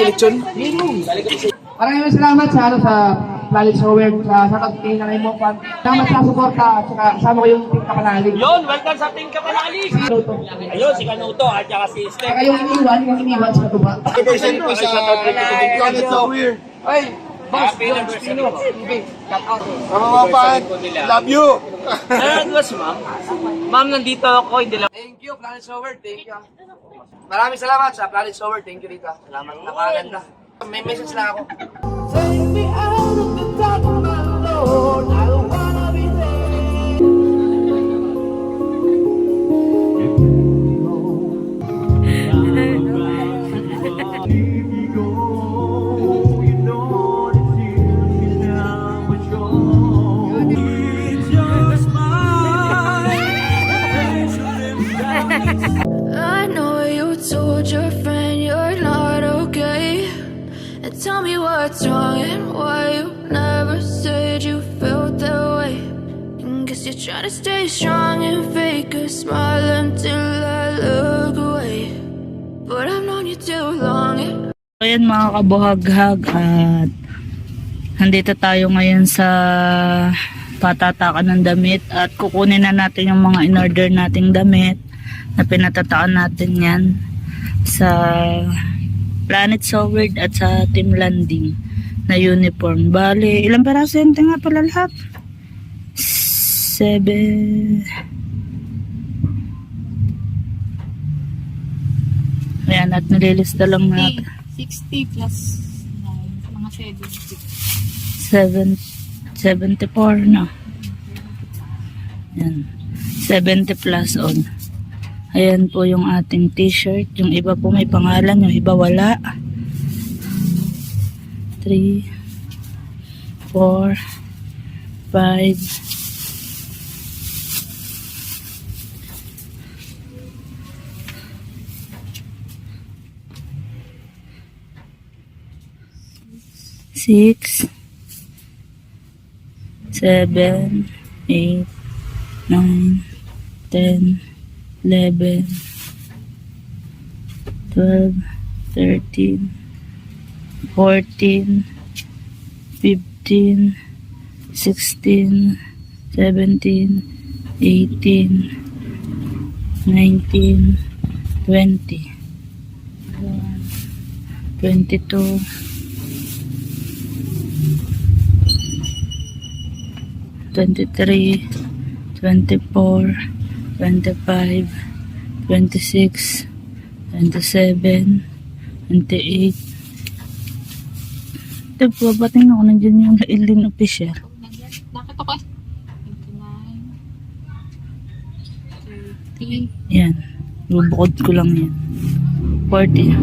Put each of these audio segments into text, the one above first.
may lechon? Maraming salamat sa Planet Sower, sa pagtingin na mo. Salamat sa suporta at saka kasama ko yung Team Kapanalig. Yun, welcome sa Team Kapanalig. Ayun, si Kanuto at saka si Steph. Saka yung iniwan sa katuba. Represent po sa Planet Sower. Ay, boss, Happy anniversary po. Mga fan, love you! Advance, ma'am. Ma'am, nandito ako, hindi lang. Thank you, Planet Sower. Thank you. Maraming salamat sa Planet Sower. Thank you, Rita. Salamat. Napakaganda. May message lang ako. Take me out of the dark, my Lord. I don't wanna be I know you told your friend you're not okay. And tell me what's wrong and why you never said you felt that way. And guess you're trying to stay strong and fake a smile until I look away. But I've known you too long. Ayan mga kabuhaghag, at nandito tayo ngayon sa patatakan ng damit at kukunin na natin yung mga in-order nating damit na pinatatakan natin yan sa Planet Sower at sa Team Landing na uniform. Bale, ilang peraso yan nga pala lahat? 7. Ayan, at nililista lang natin. 60 plus mga 70. 74 na. Ayan. 70 plus on. Ayan po yung ating t-shirt. Yung iba po may pangalan, yung iba wala. 3, 4, 5, 6, 7, 8, 9, 10, 11, 12, 13, 14, 15, 16, 17, 18, 19, 20, 22, 23, 24, 25, 26, 27, 28. Ito, babating ako. Nandiyan yung Lailin official. Bakit ako? 29, 30. Yan. Bubukod ko lang yan. 40.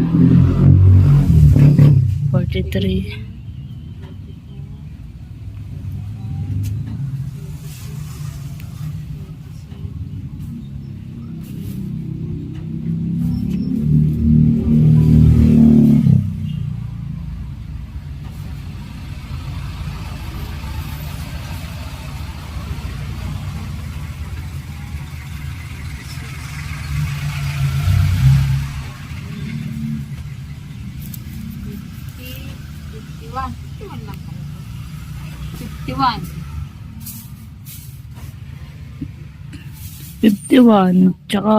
43. Lang. 51. 51. Tsaka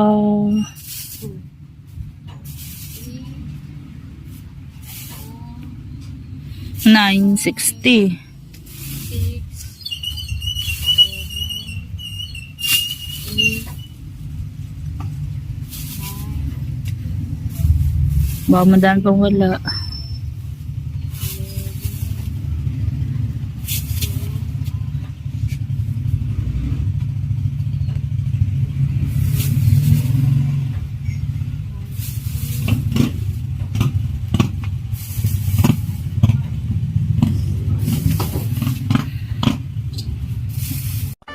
960. 6, 7, 8, 9. Baka madaan pang wala.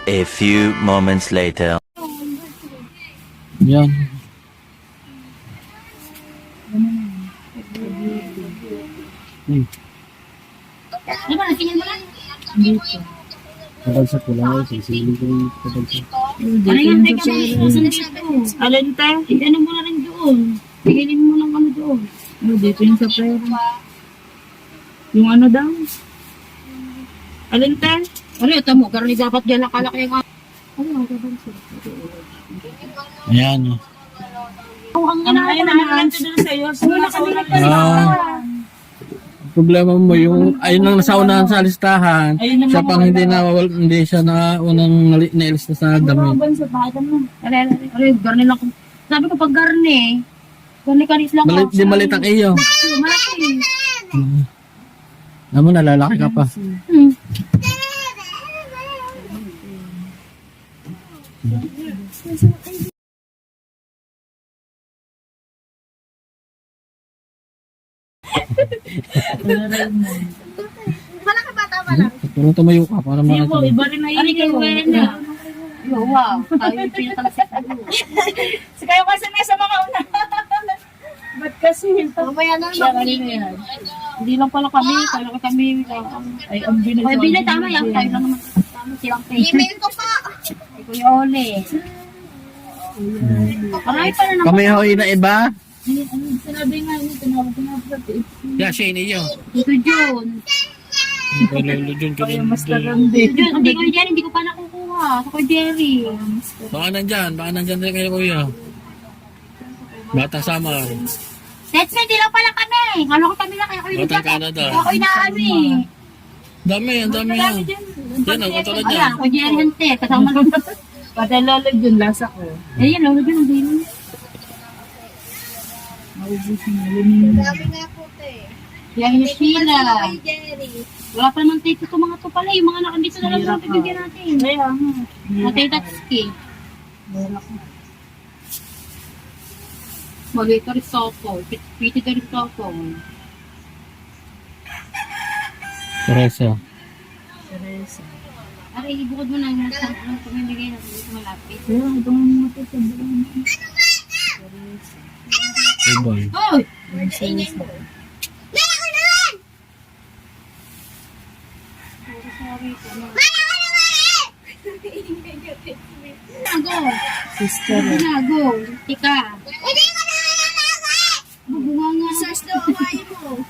A few moments later. Yan. Ano ba, natingin mo lang? Kadagsa ko lang. Sisilig ko yung kadagsa. Ano yan, teka na, asan dito? Alin tayo? Ano mo na rin doon? Tinginin mo lang ano doon. Oh, dito yung sa pera. Yung ano daw? Alin te? Ano ito mo? Karani dapat dyan nakalaki yung Ayan. ang Ayun na, doon sa'yo. Problema mo yung ayun lang nasa unahan sa listahan. Siya pang hindi siya na unang nailis na sa damit. garni lang. Sabi ko pag garni. Garni kanis lang ako. Di malit ang iyo. Malaki. Naman nalalaki ka pa. Pero tumayo ka para Ayun po, makita. iba rin na yun. Ano kay Wena? Wow. Tayo yung pinatalasik. Si kayo kasi nasa mga una. Ba't kasi? Mamaya na naman. Hindi lang pala kami. Kala ko kami. Ay, ang binag. Ay, Bila, tama yan. Tayo lang naman. Tama silang pay. Email ko pa. Ay, Kuya Ole. Marami pa na naman. Kami hoy na iba. Sinabi nga niya, tinawag ko na po. Yeah, siya iyo. Ito June. Kaya mas tarandi. June, hindi ko dyan. Hindi ko pa nakukuha. Sa Kuya Jerry. Baka nandyan din kayo kuya. Bata Samar. That's me, hindi lang pala kami. Ano ko kami lang kaya kayo Batang Canada. Ako inaano eh. Dami yan. Yan ang katulad Ayan, yan. Kuya Jerry hante. Kasama lang. Padalalog yun, lasa ko. Ayan, lolo dyan. Ang dino. Maubos na yun. Yan yung Sheila. Wala pa naman tayo ito mga to pala. Yung mga nakandito na lang sa bibigyan natin. Kaya nga. Matay Tatsuki. Malito risotto. Piti ka risotto. Teresa. Aray, ibukod mo na yung ang pamimigay natin dito malapit. Kaya itong mga sa buwan. Ibon. Hoy! Nago! Sister. Nago! Tika! Bunga nga. Search daw ang mo.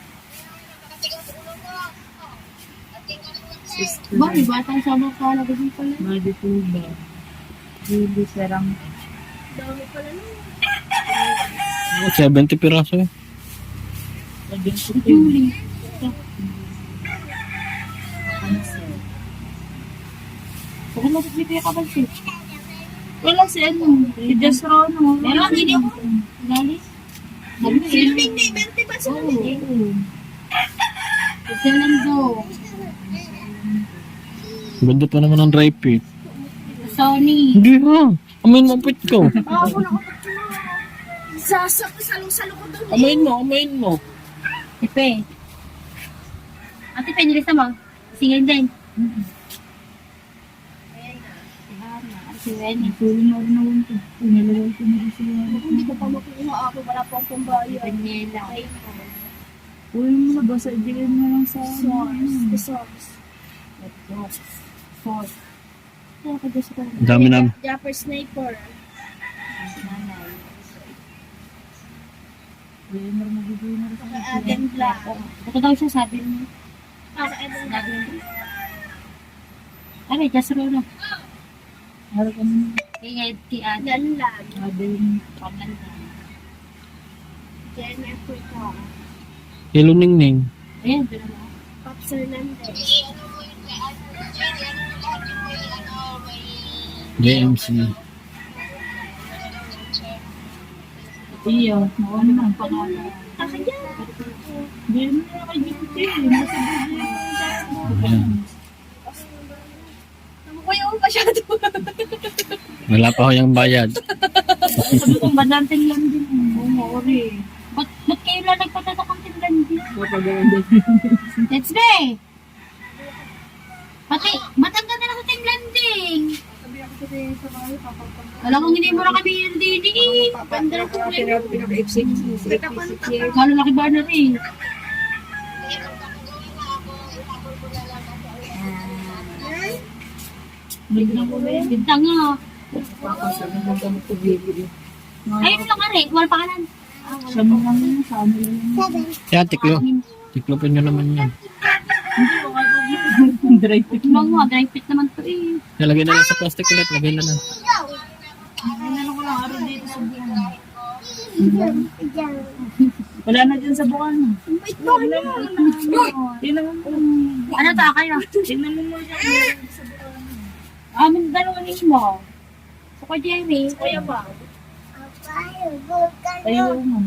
Sister. Ba, may batang sama ka. Lagay pala. Madituba. Bibi serang. 70 piraso eh. Julie. Bakit masasipin ka ba siya? Wala si ano. Si Jess Rono. Meron, hindi ako. Galis. Hindi, 20 ba sila? Oo. Kasi nando. Ganda pa naman ang dry fit. Sony. Hindi ha. Amayin mo ang pit ko. Salo-salo ko doon. Amayin mo. Tipe. Ate, pinilis naman. Singin din. Si Wenny. Tuloy na rin naman ito. Pinalawal ko na rin sila. Hindi ko pa makuha ako. Wala po akong bayo. Daniela. Uy, mga basa, ibigay mo lang sa Sauce. Sauce. Kaya ka dyan sa Ang dami namin. Japper Sniper. Nanay. Aden Black. Ito daw siya sabi niya. Sabi niya. Ano, just roll na. Kay Aden lang. Paman lang. Jennifer ko. Hello Ningning. Ayan, doon na. Pops Hernandez. JMC. Iyo, nawala na ang pangalan. Hindi mo na kay GPT. Nasa Ayan. Kuya ko masyado. Wala pa ho yung bayad. sabi kong badanting lang din. Oo, ori. Ba't kayo lang nagpatatak ang tinlandi? Mapaganda. Let's be! Pati, matanda na lang sa tinlanding. Wala kong hindi mo na kami yung dini. Panda lang kong Kalo laki ba na rin? Bintang nga. Ayun lang ka rin. Wala pa kanan. Siya mo lang yun, sa ano lang. Yan, tiklo. Tiklopin nyo naman yan. Dry fit. Huwag mo, dry fit naman to eh. Nalagay na lang sa plastic ulit. Lagay na lang. Ano ko lang, araw dito sa buwan. Wala na dyan sa buwan. Tingnan mo. Ano ta kayo? Tingnan mo mo siya. Amin dalawa mo. So, kay Jerry, kaya ba? Ayaw mo.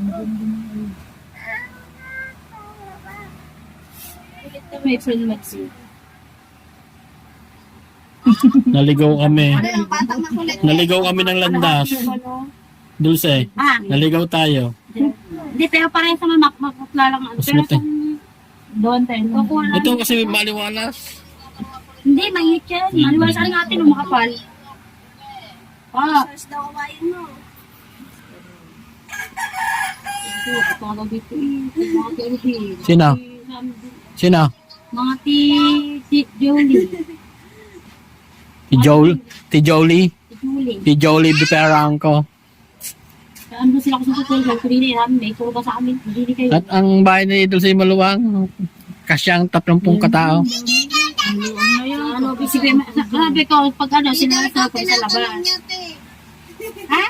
May friend mag-see. Naligaw kami. Naligaw kami ng landas. Dulce. Ah, Naligaw tayo. hindi, pero parang sa makmakla lang. Pero Smooth eh. Doon tayo. kukuha Ito kasi maliwalas. Hindi, mainit yan. Maliwala sa natin ng makapal. Ah. Sino? Sino? Mga ti Jolie. Ti Jolie. Julie. Ti Jolie Biperangco. Ano sila kasi sa hotel, pinili namin, may turo ba sa amin, hindi kayo. At ang bahay ni Dulce Maluwang, kasyang 30 katao. Ano, bisipin, sabi ko, pag ano, sinala sa ako sa labas. Ha?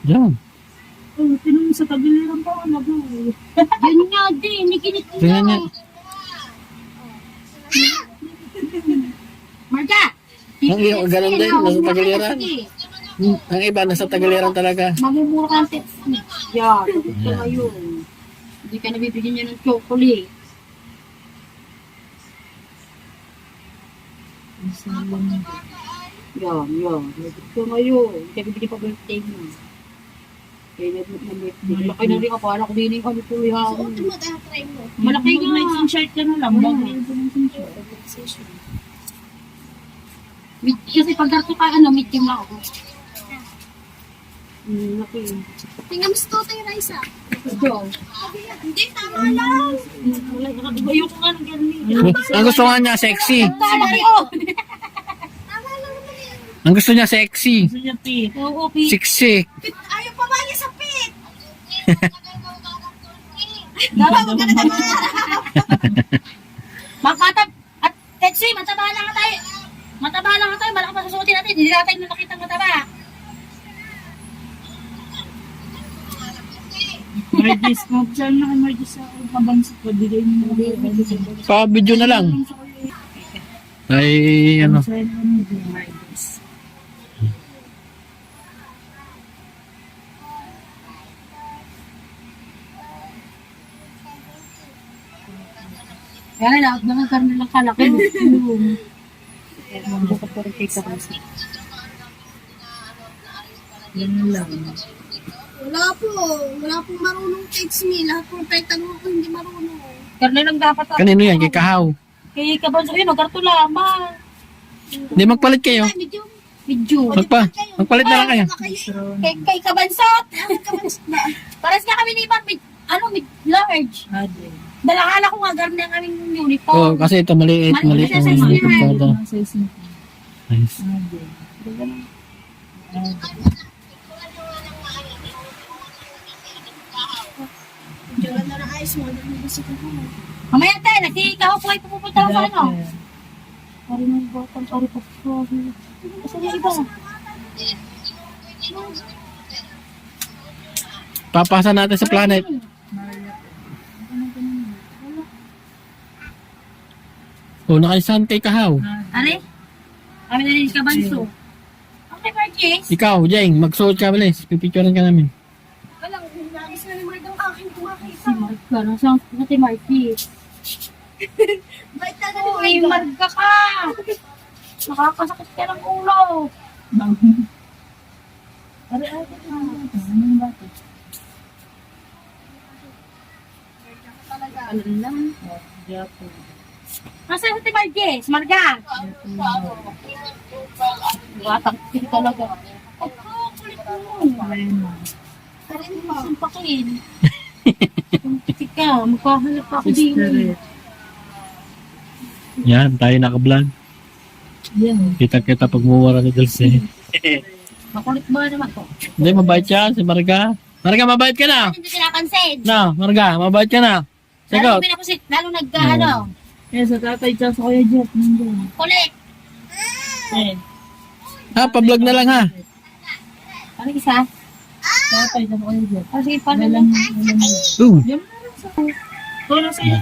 Yan. Oh, tinan mo sa tagiliran pa. Yun nga din, nikinit ko. Tingnan niya. Marga! Ang iyo, ganun din, nasa tagiliran. Ang iba, nasa tagiliran talaga. Mamumura ka ng text. Yan, ito ngayon. Hindi ka nabibigyan niya ng chocolate. Yan. Ito ngayon. Hindi ka bibigyan pa birthday mo. Kaya nag-birthday. Malaki na rin ako. Alam ko din yung ano po yan. Malaki nga. Mag-night shirt ka na lang. Kasi pag darto ka, ano, medium lang ako. Laki. Tingnan mo si Totoy Raisa. Ito. Hindi, tama lang. Ayoko nga ng ganun. Ang gusto nga niya, sexy. Laki, oh! Tama lang naman yan. Ang gusto niya, sexy. Gusto niya, Pi. Oo, Pi. Sexy. Ayaw pa ba niya sa pit? Matab at Tetsi, mataba lang nga tayo. Mataba lang nga tayo, malaki pa susuotin natin. Hindi natin nakita mataba. Margis, mag-sell na kay Margis sa pabansa ko. Bigay mo na. Pa-video na lang. Ay, ano. Margis. Kaya lahat na karne lang kalaki. Yan lang. Wala po marunong text me. Lahat po tayo tanong ko hindi marunong. Karne lang dapat. Kanino yan? Kay Kahaw. Kay Kabanso yun, karto lamang. Hindi, magpalit kayo. Ay, medyo. Medyo. Magpalit na lang kayo. Kay Kabansot. Paras nga kami ni Ivan, mid-large. Ade. Dalakala ko nga garne ang aming Oo, uniform. kasi ito maliit. Maliit ang Maliit ang size photo. Ang size nito. Nice. Ade. Diyan na lang ayos mo. Dahil gusto ko. Mamaya tayo, nagkikaw po ay pupunta sa ano. Pari mo yung bottom, pari po po. Kasi yung iba. Papasa natin sa planet. O, nakaisan kay Kahaw. Are? Kami na rin si Kabanso. Okay, Marquez. Ikaw, Jeng, magsuot ka bilis. Pipicturean ka namin. Walang, nagis na ni Mark ang aking kumakita. Si Marca, nasaan si Marquez? Bait na na Uy, Marca ka! Nakakasakit ka ng ulo. Are, ate. Anong bata? Alam lang. Japo. Nasaan si Marquez? Marca! Batang pin talaga. Kulit mo. Sumpakin. Tika, magkahalap ako din. Yan, tayo naka-vlog. Yan. Kita-kita pagmumura ni Dulce. Makulit ba naman to? Hindi, mabait siya si Marga. Marga, mabait ka na. Hindi pinapansin. No, Marga, mabait ka na. Sagot. Lalo pinapansin, lalo nagkaano. Eh, sa tatay tsaka sa Kuya Jeff. Nandun. Kulit. Eh, Ha, pa-vlog na lang ha. Ano isa? tatay tsaka Kuya Jeff. Ah, sige, paano Walang, lang? Yan na lang sa tulong sa inyo.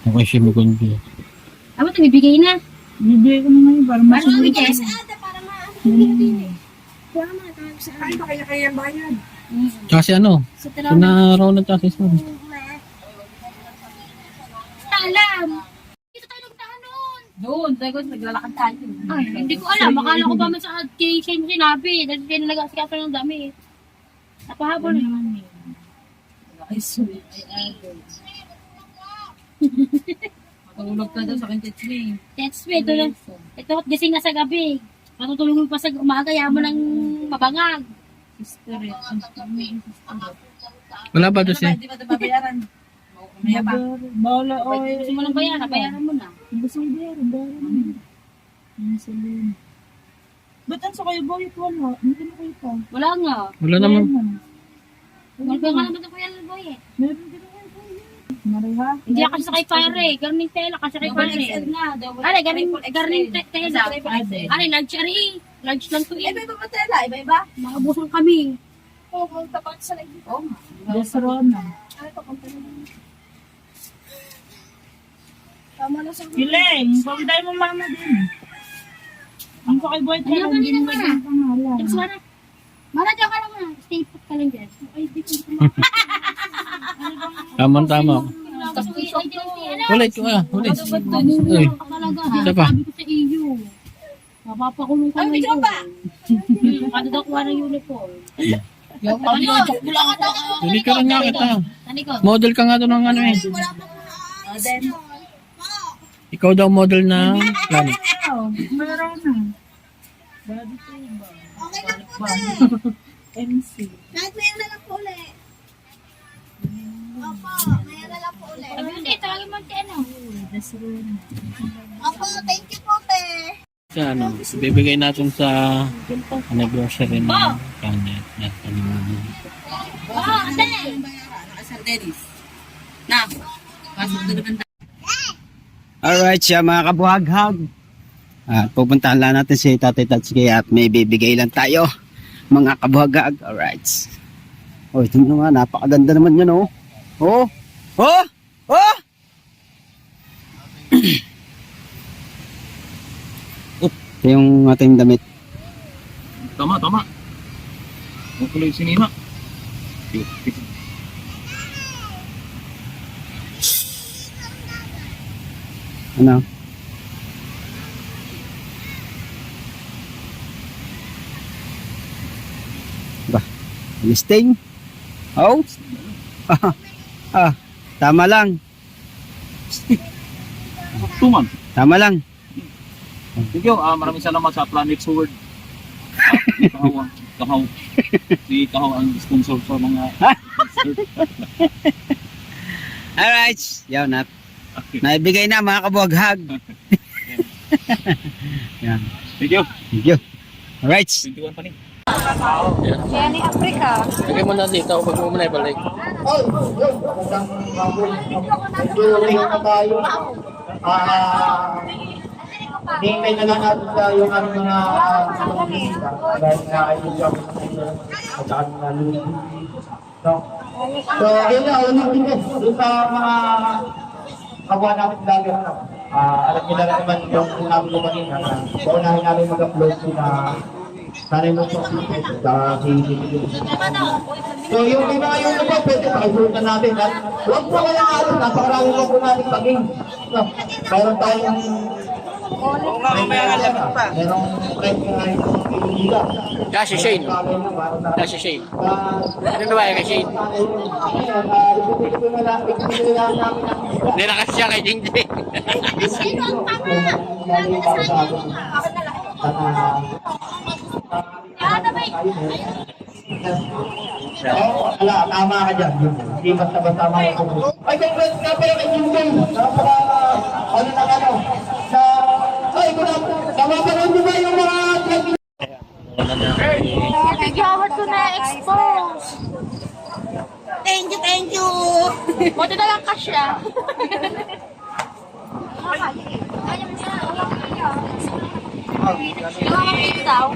Ako siya magundi. Ano ito, bibigay na. Bibigay ko na ngayon para Paano masunod. bibigay? Para maano din eh. Kaya matawag sa akin. Tsaka si ano, Sa si na Ronald tsaka si Son. Alam. Dito tayo nagtanon. Doon, tayo ko, naglalakad tayo. Ay, hindi ko alam. Akala ko ba man sa kay Shane sinabi. Dahil sila nag-asikaso ng dami. Napahabol. Ay, sweet. Ay, idol. Matulog ka daw sa akin, Tetri. That's me. Ito, gising na sa gabi. Matutulog mo pa sa umaga. Yaman ng mabangag. Sister, Wala ba doon siya? Hindi ba ito babayaran? Maya pa. Bawala o Gusto mo lang bayaran. Bayaran mo na. Gusto mo bayaran, bayaran. Ang salin. Ba't ang sa kayo boy? Wala. Hindi na kayo pa. Wala nga. Wala naman. Wala nga naman ako yan ng boy eh. Meron din kayo boy. Mariha. Hindi ako sa kay pare. Garning tela kasi kay pare. Ano, garning tela. Ano, large ari. Large lang to eh. Iba-iba ba tela? Iba-iba? Makabusan kami. Oo, kung tapat sa lagi. Oo. Yes, Rona. Ano ito, kumpanya? Tama na sa Hileng, pagday mo mama din. Ang sa kay boy Ano ba nila din ma? ang pangalan. Tapos wala. Mara dyan ka lang ha. Stay put ka lang dyan. Ay, di ko Tama-tama. Ulit ko ah, ulit. Uy, isa pa. Sabi ko sa iyo. Mapapakulong ka Ay, medyo ba? Ano daw kuha ng uniform? Hindi ka lang nga kita. Tanikot. Model ka nga doon ng ano eh. Ikaw daw model na planet. Meron na. Body to ba? Okay na po MC. Kahit mayan na lang po ulit. Opo, mayan na lang po ulit. Sabi ko dito, tawagin mo si ano. Yes, Rona. Opo, thank you po te. Sa ano, bibigay natin sa anniversary ng planet. Yan, ano. Oo, ate. Sir Dennis. Na, pasok na naman tayo. Alright siya mga kabuhaghag. Pupuntahan lang natin si Tatay Tatsuki at may bibigay lang tayo mga kabuhaghag. Alright. Oh, ito naman, napakaganda naman yun oh. Oh! Oh! Oh! Ito yung ating damit. Tama. Ang kulay sinima. Ano? Ba? Listing? Oh? Tama lang. Tuman. Tama lang. Thank you. Maraming salamat sa Planet Sword. Kahaw. Si Kahaw ang sponsor sa mga Alright. Yaw na. Naibigay na mga kabuhaghag. Yan. Thank you. Thank you. Alright. 21 pa rin. Yan ni Africa. Lagay mo na dito, pag mo muna ibalik. Tuloy na tayo. Hintay na lang natin tayo ng mga pamilya. Dahil nga ay yung at saka mga lulit. So, yun na, ulitin ko. Doon sa mga kapwa natin vlogger. Alam nila naman yung sinabi ko kanina. Paunahin namin mag-upload ko na sana yung mga pagkakit sa KCTV. So yung iba yung iba, pwede pakisultan natin. Huwag po kayang alas, napakarami pa po natin paging. Mayroon tayong merong trend na yung pinila. Kasi Shane. Kasi Shane. Ano ba yung Shane? Hindi na kasi siya kay Jing Jing. Sino ang tama? Ano ba Wala, tama ka dyan. Hindi basta-basta mga kubo. Ay, congrats nga pala kay Jinggong. Napaka, ano na ano. Sa, ay, kung napapanood mo ba yung mga Nag-award ko na expose. Thank you. Buti na lang kasya. Daw.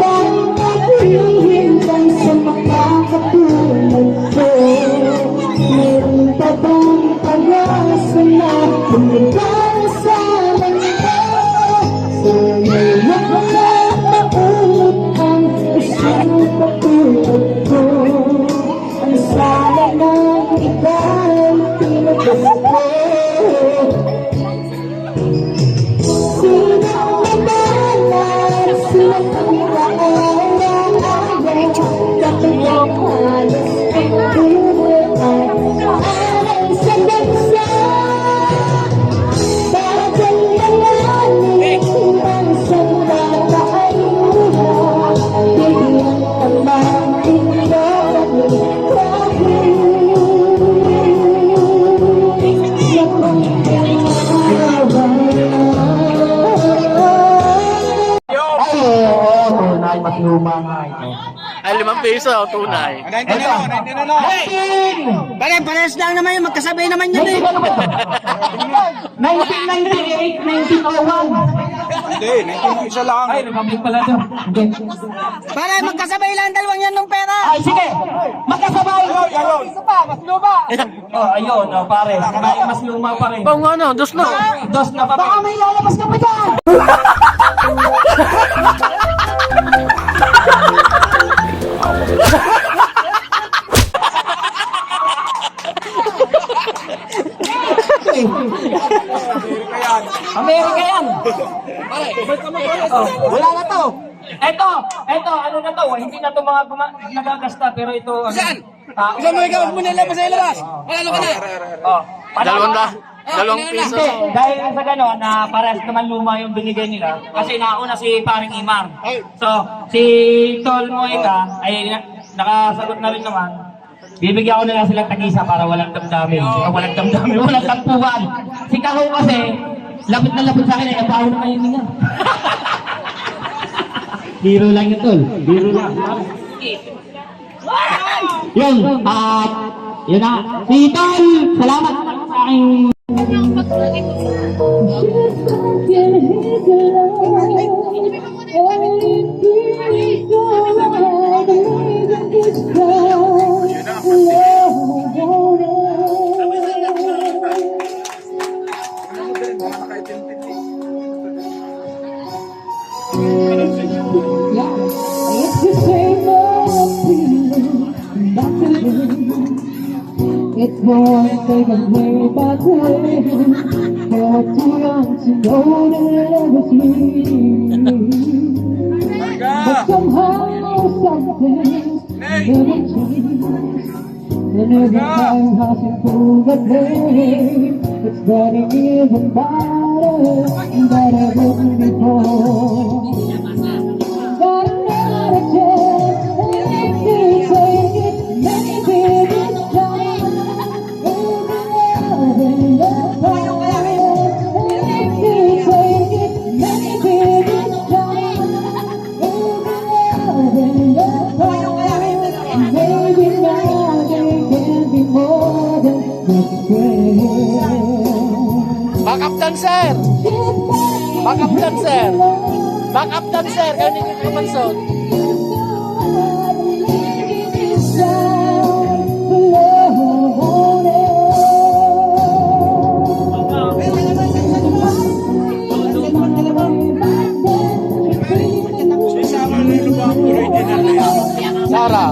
bang naghihintay sa makakatulad ko? Meron pa bang pag-asa na bumigay sa mundo? Sa ngayon na maulot ang isang katulad ko. Ang sana ng ibang pinagbago. Sino ang madalas ng pinaaraw-araw? Kapag ang halos ay buhay aral sa bansa. Bagal na langit ang sandata ay luha. Bigyan ang Tunay, mas luma nga ito. Ay, 5 piso, tunay. Ito. Parehas lang naman yun, magkasabay naman yun eh. 1998, 1901. Ay, Republic pala to. Pare, magkasabay lang dalawang yan ng pera. Ay, sige. Magkasabay. Oh, ayun, oh, pare. Mas luma pa rin. Pang ano, dos na. Dos na pa. Baka may lalabas ka pa dyan. Amerika yan. Oh, wala na to. Eto, ano na to? Hindi na to mga nagagasta, pero ito... Saan? Ilan mo ikaw? Huwag mo nilabas sa ilabas. Wala ka na. Oh, dalawang piso. Hindi, dahil sa gano'n, na parehas naman luma yung binigay nila. Kasi nauna si paring Imar. So, si Tol Moita ay nakasagot na rin naman. Bibigyan ko na lang silang tag-isa para walang damdamin. Walang damdamin, walang tampuan. Si Kaho kasi, lapit na lapit sa akin ay nabaho na kayo niya. Biro lang yun, tol. Biro lang. Yun, yun na. Si Tol, salamat sa aking... It's the same old feeling, nothing. It's one thing I'm way back when. You're too young to know that I was me. But somehow something never changed. And every time I see through the pain, it's getting even better than ever before. But another chance, and if you take it, maybe this time we'll be loving the fire. And if you take it, maybe this time we'll be loving the fire. And maybe now they can be more than just friends. Backup dancer! Backup dancer! Backup dancer! Kaya hindi ko mansod. Sarah!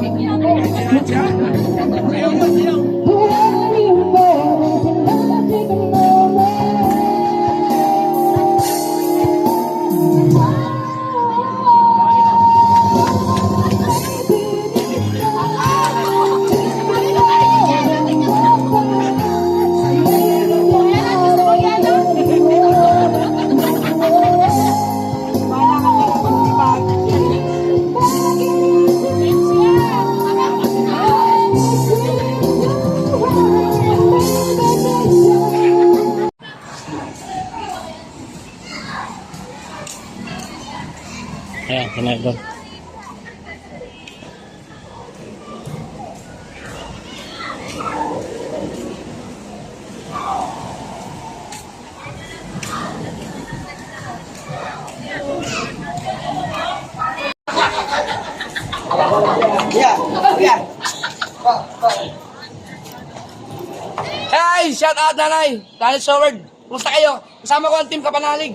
Hey! Shout out, nanay! Daniel Soward! Kumusta kayo? Kasama ko ang team Kapanalig.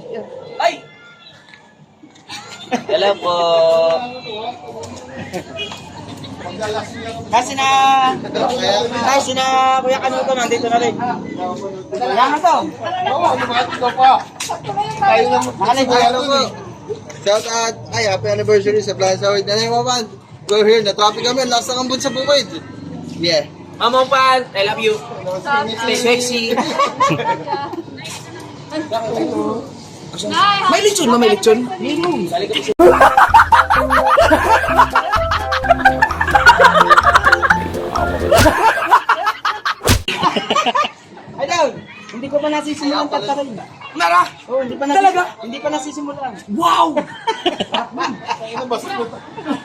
Ay! Hello po. Kasi na Kuya Kanuto nandito na rin. Yan na to. Shout out, ay, happy anniversary sa Flying Soward. Nanay mo man, we're here, na-traffic kami, last na kambun sa bukid. Yeah. Mama Pan, I love you. Stay sexy. May lechon ba? May lechon? Idol, hindi ko pa nasisimulan tatarin. Nara! Oh, hindi pa Talaga? Hindi pa nasisimulan. Wow!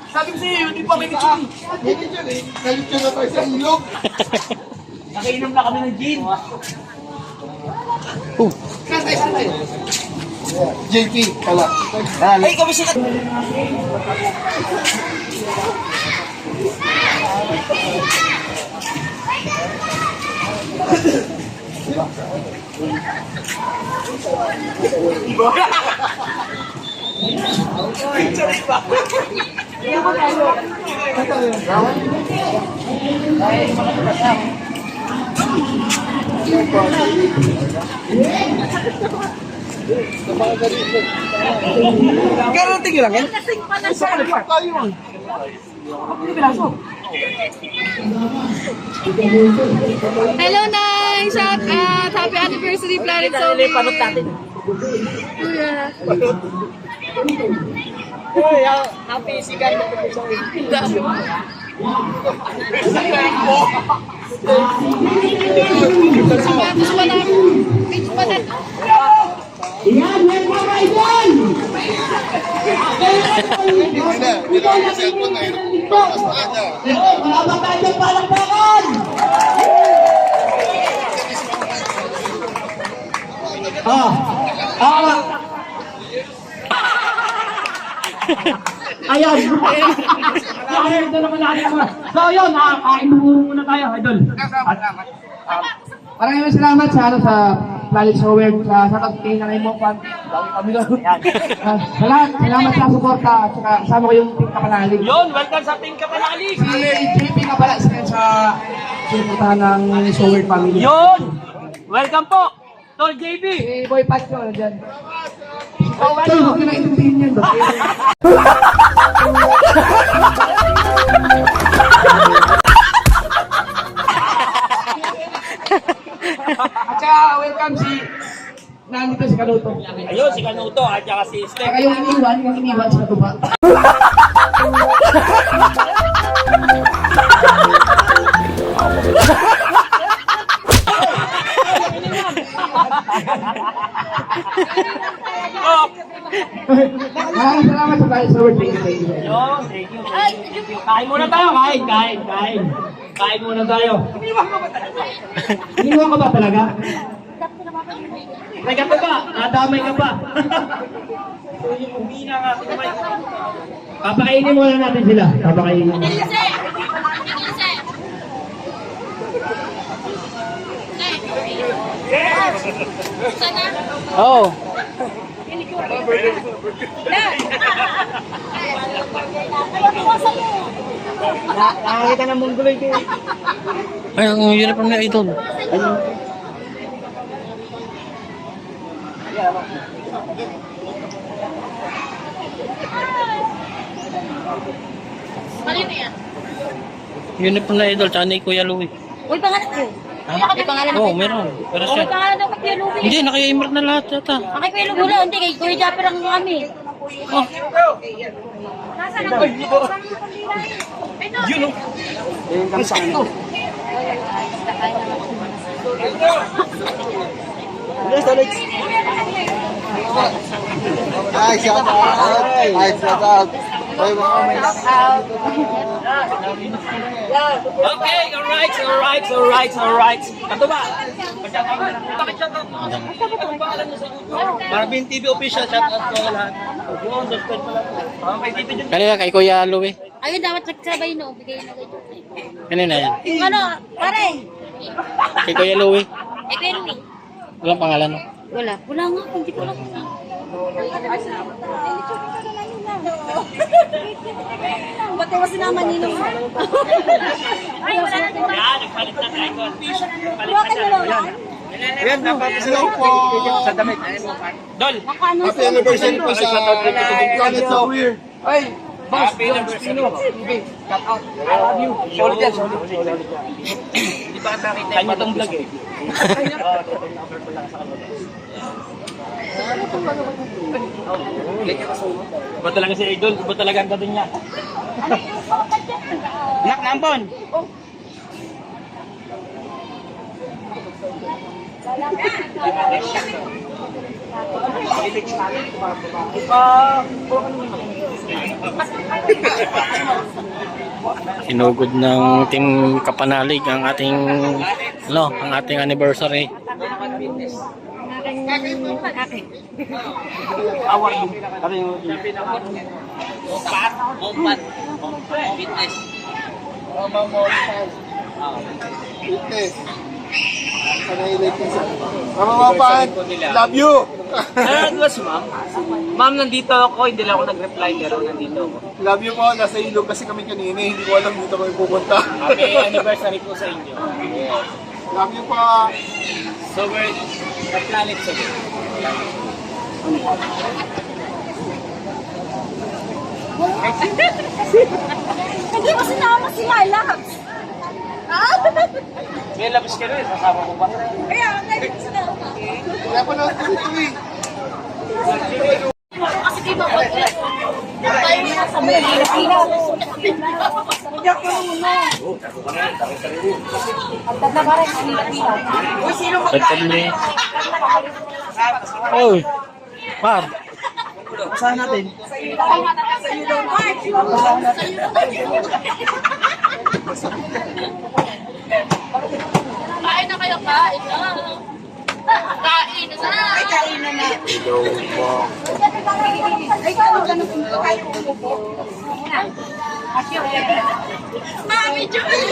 Sabi ko sa'yo, hindi pa may lechon. Nalito na tayo sa ilog. Nakainom na kami ng gin. Saan tayo? JP, pala. Ay, kamusta ka? Karating lang yan? Hello, Nay! Shout out! Happy anniversary, Planet Soul! Panot natin. Happy sigan. Gusto pa lang. Gusto pa lang. Hindi na yung cellphone na hirap pakas na kanya. Ayan. Ayan, ito naman natin. So yun, kain muna tayo, idol. Maraming salamat sa Planet Soward, sa kay nanay mo, Pan. Kami lang. Sa lahat, salamat sa suporta at saka kasama ko yung team Kapanalig. Yun, welcome sa Team Kapanalig. Si JP nga pala sa suportahan ng Soward family. Yun, welcome po. Tol JB. Si Boy Pacho, nandyan. Ito, huwag na intindihin yan. At saka, welcome nandito si Kanuto. Ayun, si Kanuto at saka si Steph. Saka yung iniwan sa tuba. Maraming salamat sa Planet Soward. Thank you. Yun, thank you. Kain muna tayo, kain. Kain muna tayo. Iniwan ka ba talaga? May ka pa, nadamay ka pa. So yung umina nga, kumay. Papakainin muna natin sila. Papakainin. Oo. Nakakita ng mongoloid eh. Ay, ang uniform na ito. Kanino yan? Uniform na idol, tsaka ni Kuya Louie. Uy, pangalan ko. May pangalan Oo, meron. Pero May siya. pangalan daw kay Kuya Luby. Hindi, naka-imart na lahat yata. Kay Kuya Luby wala. Hindi, kay Kuya Japper ang kami. Oh, Nasaan ang Yun o. Ang sakit to. Ay, shout out. Ay, shout out. Ay, mga may Okay, alright. Ito ba? Bakit siya to? Ano ba alam niyo sa YouTube? Marvin TV official, shout out ko lahat. Yun, subscribe pala. Okay, dito dyan. kanina kay Kuya Louie. Ayun, dapat nagsabay no. Bigay na kayo. Ano na yan? Yung ano, pare. Kay Kuya Louie. Eh, pero eh. Walang pangalan, no? Wala. Wala nga. Hindi ko lang. Ba't mo sinama ninong? Ay, wala na. Yan, nagpalit na tayo. Bakit mo lang? Yan, napapasilaw po. Sa damit. Dol, Happy anniversary po sa Planet Sower. Ay, boss, happy anniversary po. Cut out. I love you. Solid yan, solid. Hindi pa kita kita yung itong vlog eh. Iba talaga si Idol, iba talaga ang dating niya. Nak, nampon! Sinugod ng Team Kapanalig ang ating anniversary. fitness. Mama Mapan, love you! Was ma'am? Ma'am, nandito ako, hindi lang ako nag-reply pero nandito ako. Love you po, nasa ilog kasi kami kanina, hindi ko alam dito kami pupunta. Happy anniversary po sa inyo. Love you po! Sober, the planet sober. Hindi mo sinama si Lilac. May labis ka rin, kasama ko ba? Kaya, hindi mo sinama. Kaya pa naman dito eh. Kasi di ba pag tayo na sa Pilipinas. Hindi ako muna. At na ba rin ang Pilipinas? Uy, sino ba? Oh, Par. Saan natin? Kain na kayo, kain na. Kain na. Ay, kain na na. Ay, ganun kayo. Mami, Julie.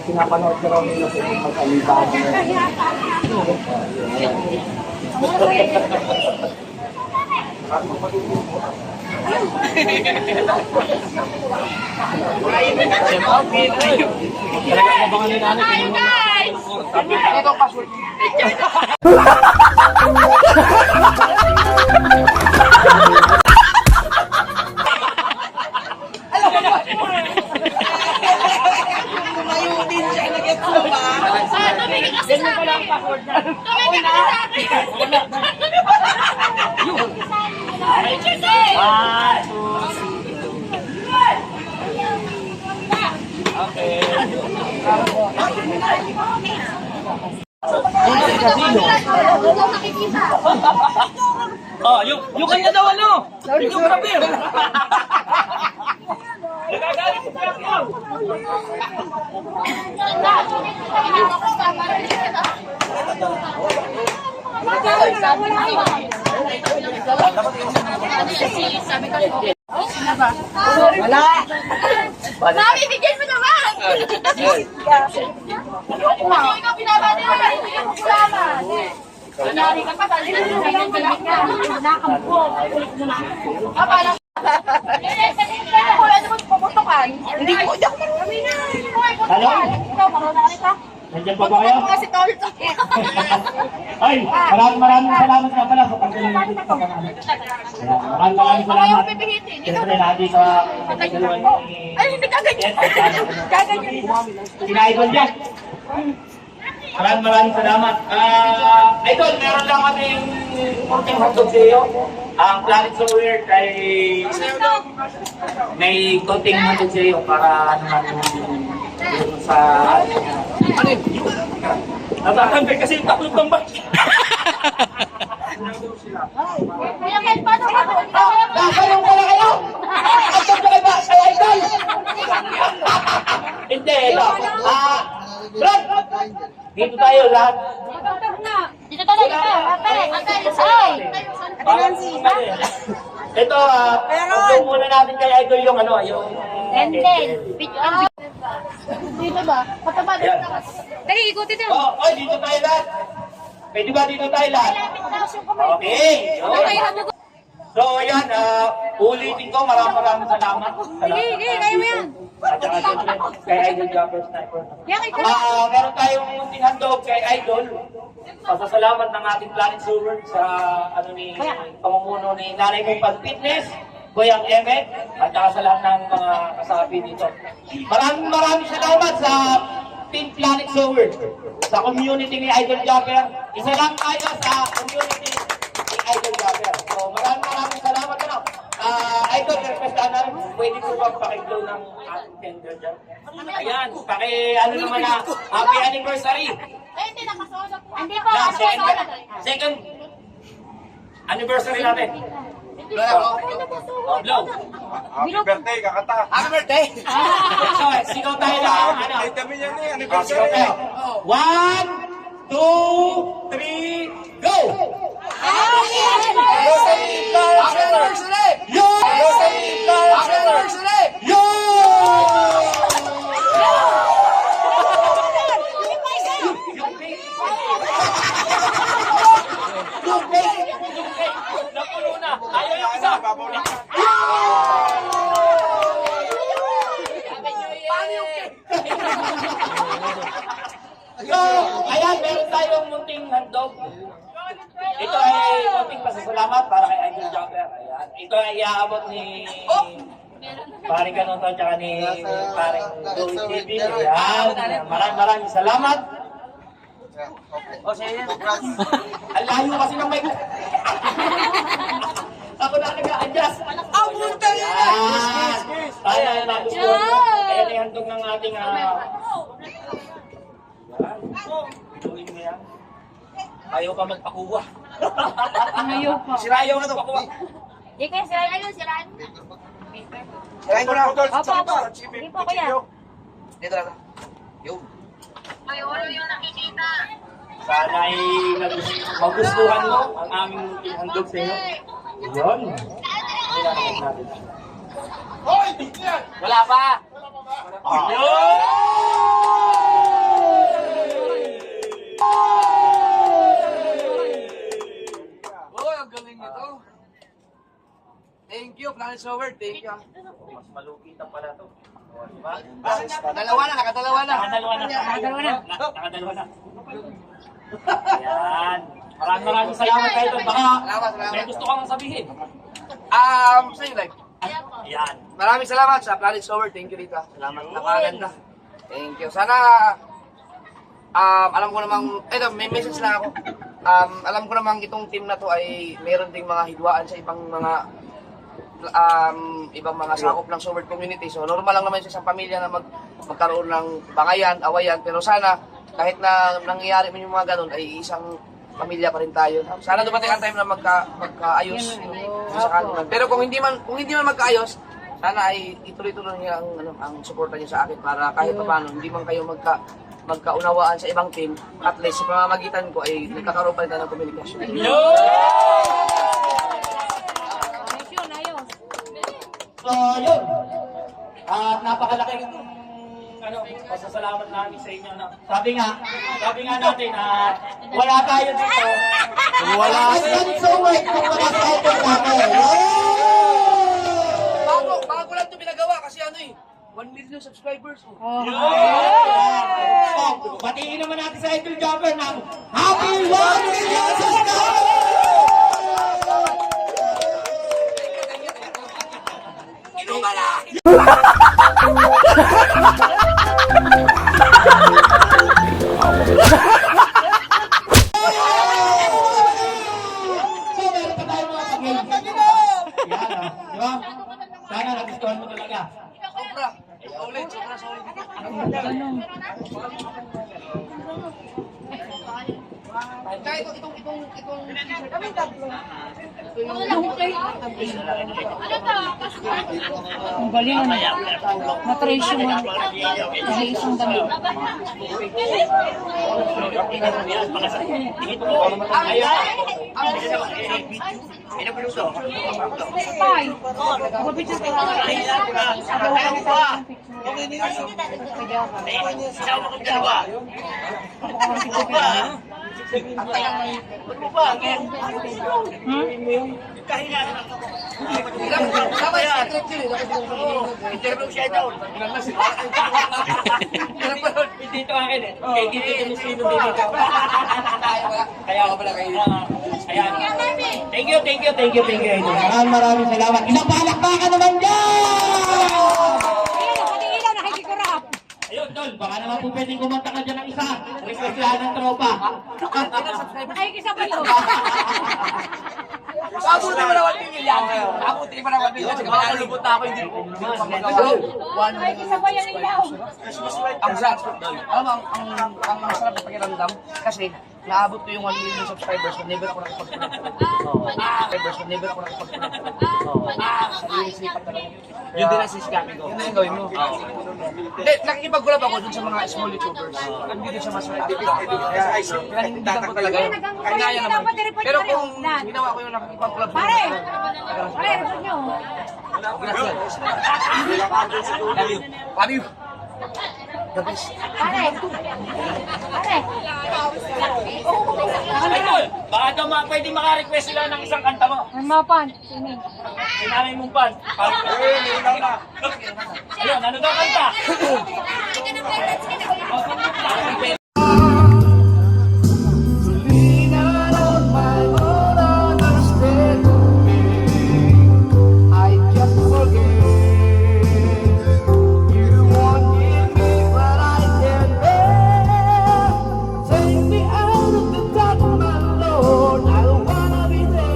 Pinapanood ko raw nila sa mga pag-aliban. Hi, guys! Tumingin kasi sa akin. Tumingin kasi sa akin. Oh, yung kanya daw ano? Yung kapir. Nagagalit ko siya ako. Mami, bigyan mo naman! Ako ikaw binabati mo, bigyan mo salamat. Kunyari ka pa, dali na yung gamit ka. Nakampo. Paano? Ano mo puputukan? Hindi ko ako marunong. Hello? Ikaw, marunong ka nito? Nandiyan pa ba kayo? Kasi tol to. Ay, maraming salamat nga pala sa pagdala natin sa kanal. Maraming Ako salamat. yung pipihitin. Siyempre, nandito ka. Ay, hindi ka ganyan. Kaganyan. Sina-idol dyan. Maraming salamat. Idol, meron lang kaming konting hotdog sa iyo. Ang Planet Sower kay may konting hotdog sa iyo para sa ano yun? Natatambay kasi yung tatlong tambay. Kaya paano ka? Nakayong pala kayo! Hotdog na ba? Kay Idol! Hindi, ito. Brad! Dito tayo lahat. Dito tayo, dito. Ay! Ito, hotdog muna natin kay Idol yung ano, yung... Dito ba? Pataba Ayan. Dali, ikutin din. Oh, dito tayo lahat. Pwede ba dito tayo lahat? Okay. Yun. So, ayan, ulitin ko, maraming salamat. Sige, kaya mo yan. At saka siyempre, kay Idol Jumper Sniper. Yan, ikaw. Meron tayong munting handog kay Idol. Pasasalamat ng ating Planet Sower sa pamumuno ni Nanay Mong Fitness, Kuyang Emet, at saka sa lahat ng mga kasapi dito. Maraming salamat sa Team Planet Sower, sa community ni Idol Jumper. Isa lang tayo sa community ni Idol Jumper. So maraming salamat. Idol, requestaan namin, pwede ko ba pakiglow ng ating tender dyan? Ayan, naman na, happy anniversary! Hindi pa. Second anniversary natin. Blow. Happy birthday, kakanta. Happy birthday! So, sigaw tayo lang. Ay, dami yan eh, Sigaw anniversary. tayo. 1, 2, 3, go! Happy anniversary! Yo! Happy anniversary! Yo! Napuno na. Ayaw yung isa. So, ayan, meron tayong munting handog. Ito ay konting pasasalamat para kay Idol Jumper. Ayan. Ito ay iaabot ni paring Kanoto at saka ni paring Louis TV. Ayan. Maraming salamat. O, siya yan. Ang layo kasi ng mic. Ako na nag-a-adjust. Ang punta niya! Tayo na nagustuhan mo. Ayan ay handog ng ating... Gawin mo yan. Ayaw pa magpakuha. Ayaw pa. Sirayaw na ito. Pakuha. Di kayo sirayan yun, sirayan. Kaya ko na. Opo. Hindi po kuya. Dito lang. Yun. May ulo yung nakikita. Sana ay magustuhan mo ang aming handog sa inyo. Yun. Kailangan natin. Wala pa. Yun! Oh, ang galing nito. Thank you, Planet Sower. Thank you. Mas malukitan pala to. Diba? Nakadalawa na. Nakadalawa na. Nakadalawa na. Ayan. Maraming salamat kayo doon. Baka Salamat. may gusto kang sabihin. Sa'yo, live. Ayan. Maraming salamat sa Planet Sower. Thank you, Rita. Salamat. Napakaganda. Thank you. Sana, alam ko namang, may message lang ako. Alam ko namang itong team na to ay mayroon ding mga hidwaan sa ibang mga sakop ng Sower community. So normal lang naman sa isang pamilya na magkaroon ng bangayan, awayan. Pero sana, kahit na nangyayari man yung mga ganun, ay isang pamilya pa rin tayo. Sana dumating ang time na magkaayos sa kanila. Pero kung hindi man magkaayos, sana ay ituloy-tuloy niya ang suporta niya sa akin para kahit paano hindi man kayo magkaunawaan sa ibang team, at least sa pamamagitan ko ay nagkakaroon pa rin tayo ng komunikasyon. So, yun. At napakalaking pasasalamat namin sa inyo. Sabi nga natin, wala tayo dito. Wala so much kung wala tayo dito. Bago lang ito pinagawa kasi 1 million subscribers. Batiin naman natin sa Idol Jumper ng Happy 1 million subscribers! Inuman na! nagustuhan mo talaga. Sobra. Solid, sobra solid. Kaya itong kami tatlo. Ang galing ano. Na-trace mo. Trace yung damit. Pai. Mapit sa Interview siya daw. Dito akin eh. Kay dito sino dito. Kaya ka pala kayo. Ayan. Thank you. Maraming salamat. Ilang palakpakan naman dyan! Ilaw, nakikikurap. Ayun, Tol, baka naman po pwedeng kumanta ka dyan ng isa. Request lang ng tropa. Nakikisabay ko. Abuti mo na 1 million yan. Abuti mo na 1 million. Baka malubot na ako hindi po. Nakikisabay ang ilaw. Ang sarap. Alam mo, ang masarap na pakiramdam kasi naabot ko yung 1 million subscribers so never ako nakapag-punap. Sarili-silipat talaga. Yun din ang sisikapin ko. Yun ang gawin mo. Hindi, nakikipag-collab ako dun sa mga small YouTubers. Hindi din siya masarap. Pinanindigan ko talaga yun. Kaya naman. Pero kung ginawa ko yung nakikipag-collab sa Pare, record nyo. Love you. The best. Pare. Ay, Tol, baka daw pwedeng maka-request sila ng isang kanta mo. Ang mapan. Sini. Sinanay mong pan. Ayun, ano daw kanta? I just forget. You won't give me what I can bear. Take me out of the dark, my Lord. I don't wanna be there.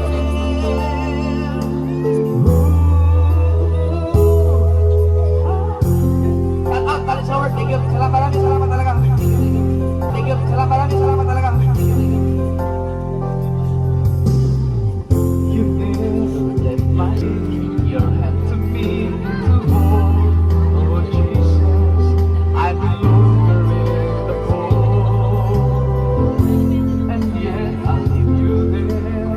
Kali Sour, thank you. Maraming salamat talaga. Thank you. Maraming salamat talaga. You never let my your hand to me to hold. Oh Jesus, I belong in the fold. And yet I leave you there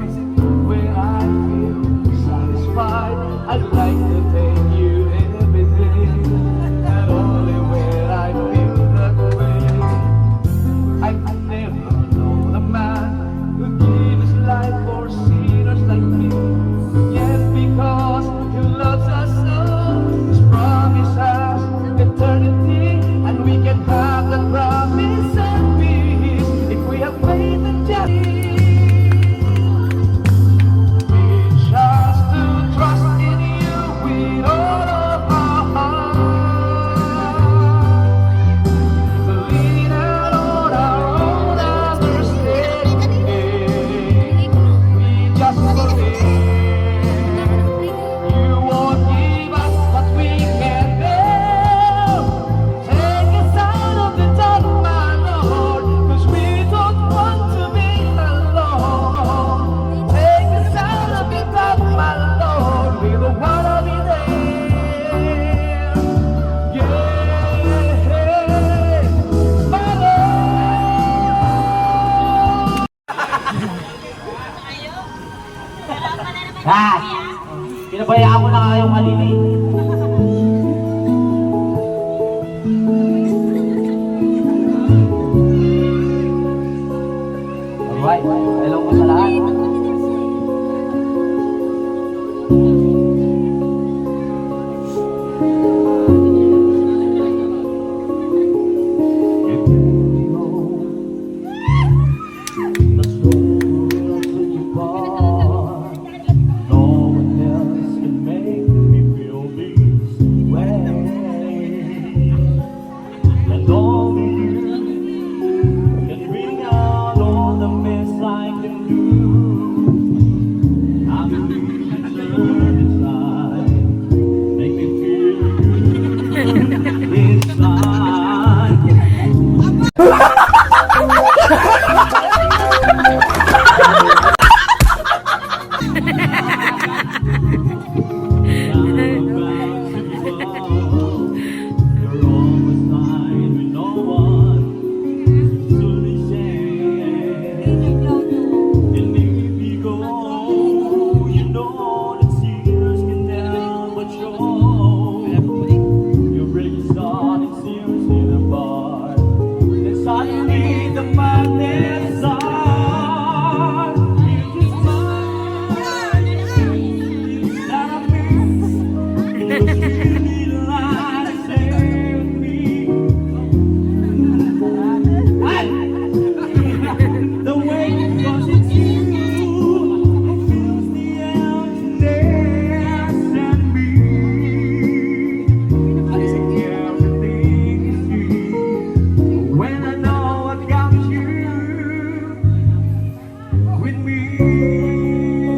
when I feel satisfied. I'd like to thank you every day, and only when I feel that way. I've never known a man who gave his life for sinners like me. Yes, because he loves us so, his promise us eternity, and we can have that promise and peace if we have faith and justice. Teach us to trust in you with all of our heart. Lean out on our own understanding. We just believe you won't give us what we can bear. Take us out of the dark, my Lord, 'cause we don't want to be alone. Take us out of the dark, my Lord, we don't wanna be there. Yeah, my Lord. Ha! Pinabayaan ko na kayong malili. Alright, hello po sa lahat. Make me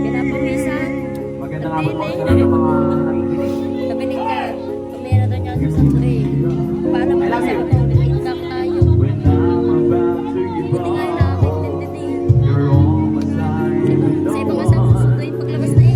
Pinapawisan. Maganda nga ba Kabiling ka. Kumira doon niya sa sandre. Paano mo kasi ako? Biling ka tayo. Buti nga yung nakakintindi. Sa ibang asang susunduin paglabas na eh.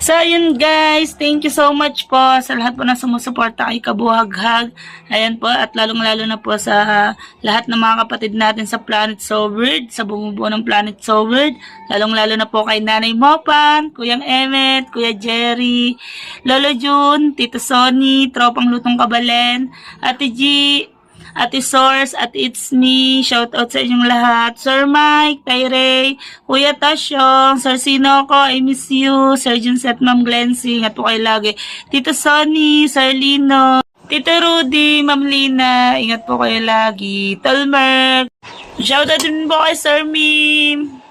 So, yun guys. Thank you so much po sa lahat po na sumusuporta kay Kabuhaghag. Ayan po. At lalong-lalo na po sa lahat ng mga kapatid natin sa Planet Soulward, sa bumubuo ng Planet Soulward. Lalong-lalo na po kay Nanay Mopan, Kuyang Emmet, Kuya Jerry, Lolo June, Tito Sonny, Tropang Lutong Kabalen, Ate G, Ate Source, at It's Me, shout out sa inyong lahat. Sir Mike, Tay Ray, Kuya Tasyong, Sir Sinoco, I miss you, Sir Junset, Ma'am Glency, ingat po kayo lagi. Tito Sonny, Sir Lino, Tito Rudy, Ma'am Lina, ingat po kayo lagi. Tolmerk, shout out din po kay Sir Mim,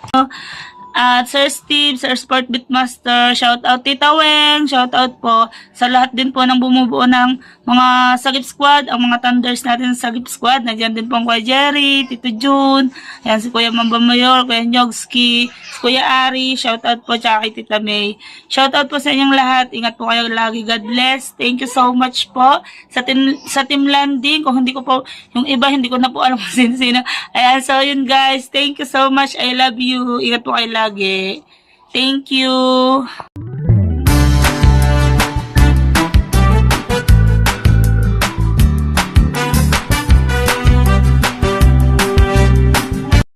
at Sir Steve, Sir Sport Beatmaster, shout out Tita Weng, shout out po sa lahat din po ng bumubuo ng mga Sagip Squad, ang mga Thunders natin sa Sagip Squad. Nandiyan din po ang Kuya Jerry, Tito June, ayan si Kuya Mamba Mayor, Kuya Nyogski, si Kuya Ari, shout out po tsaka kay Tita May. Shout out po sa inyong lahat, ingat po kayo lagi, God bless. Thank you so much po sa team landing. Kung hindi ko po, yung iba hindi ko na po alam kung sino. Ayan, so yun guys, thank you so much, I love you, ingat po kayo lagi. Thank you.